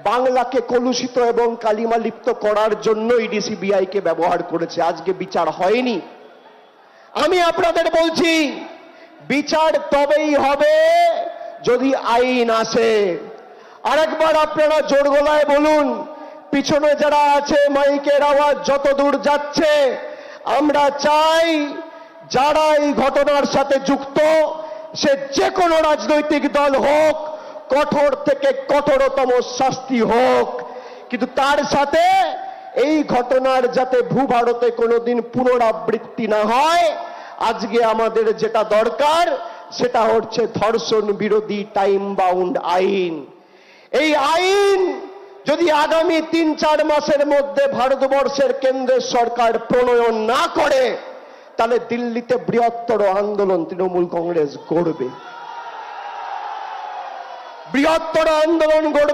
বাংলাকে কলুষিত এবং কালিমা লিপ্ত করার জন্য ইডি সিবিআই কে ব্যবহার করেছে। আজকে বিচার হয়নি। আমি আপনাদের বলছি, বিচার তবেই হবে যদি আইন আসে। আরেকবার আপনারা জোর গলায় বলুন, পিছনে যারা আছে মাইকের আওয়াজ যত দূর যাচ্ছে, আমরা চাই যারা এই ঘটনার সাথে যুক্ত সে যে কোনো রাজনৈতিক দল হোক, কঠোর থেকে কঠোরতম শাস্তি হোক, কিন্তু তার সাথে এই ঘটনার যাতে ভূভারতে কোনোদিন পুনরাবৃত্তি না হয়। আজকে আমাদের যেটা দরকার সেটা হচ্ছে ধর্ষণ বিরোধী টাইম বাউন্ড আইন। এই আইন যদি আগামী ৩-৪ মাসের মধ্যে ভারতবর্ষের কেন্দ্রের সরকার প্রণয়ন না করে, তাহলে দিল্লিতে বৃহত্তর আন্দোলন তৃণমূল কংগ্রেস গড়বে, বৃহত্তর আন্দোলন গড়বে।